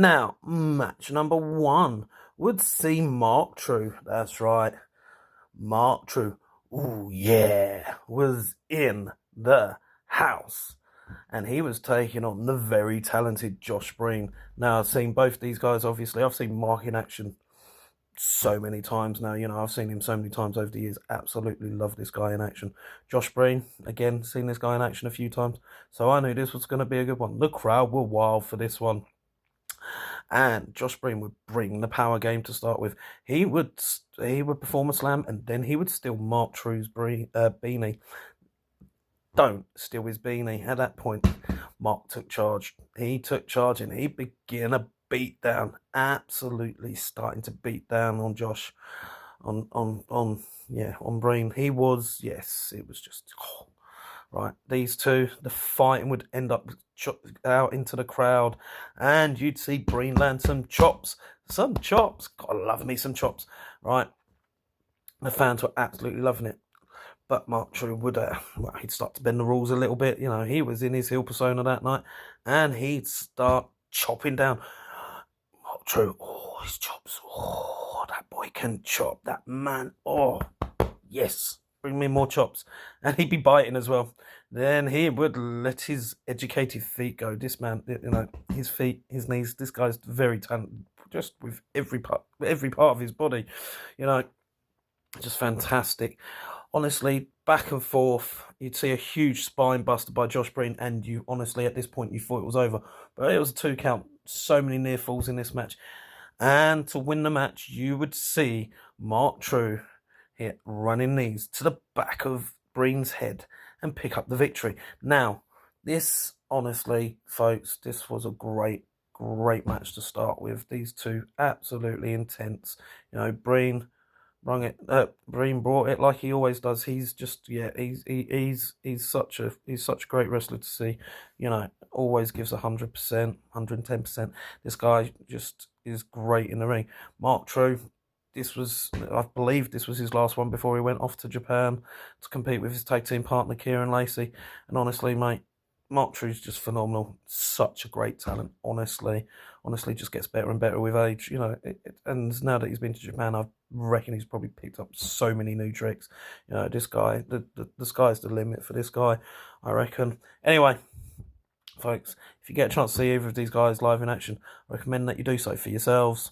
Now, match number 1 would see Mark Trew. That's right. Mark Trew, ooh yeah, was in the house. And he was taking on the very talented Josh Breen. Now, I've seen both these guys, obviously. I've seen Mark in action so many times now. I've seen him so many times over the years. Absolutely love this guy in action. Josh Breen, again, seen this guy in action a few times. So I knew this was going to be a good one. The crowd were wild for this one. And Josh Breen would bring the power game to start with. He would perform a slam, and then he would steal Mark Trew's beanie. Don't steal his beanie. At that point, Mark took charge. He took charge, and he began a beat down. Absolutely starting to beat down on Josh, on Breen. He was, yes, it was just right. These two, the fighting would end up out into the crowd, and you'd see Breen land some chops. Gotta love me some chops, right? The fans were absolutely loving it. But Mark Trew would, he'd start to bend the rules a little bit. He was in his heel persona that night, and he'd start chopping down. Mark Trew, oh, his chops. Oh, that boy can chop. That man, oh, yes. Bring me more chops. And he'd be biting as well. Then he would let his educated feet go. This man, his feet, his knees, this guy's very talented, just with every part of his body, just fantastic. Honestly, back and forth, you'd see a huge spine buster by Josh Breen, and you honestly, at this point, you thought it was over. But it was a 2 count. So many near falls in this match. And to win the match, you would see Mark Trew hit running knees to the back of Breen's head and pick up the victory. Now, this, honestly, folks, this was a great match to start with. These two absolutely intense. Breen brought it like he always does. He's just, he's such a great wrestler to see. Always gives 100%, 110%. This guy just is great in the ring. Mark Trew, I believe this was his last one before he went off to Japan to compete with his tag team partner Kieran Lacey. And honestly, mate, Mark Trew's just phenomenal. Such a great talent. Honestly, just gets better and better with age. And now that he's been to Japan, I reckon he's probably picked up so many new tricks. This guy, the sky's the limit for this guy, I reckon. Anyway, folks, if you get a chance to see either of these guys live in action, I recommend that you do so for yourselves.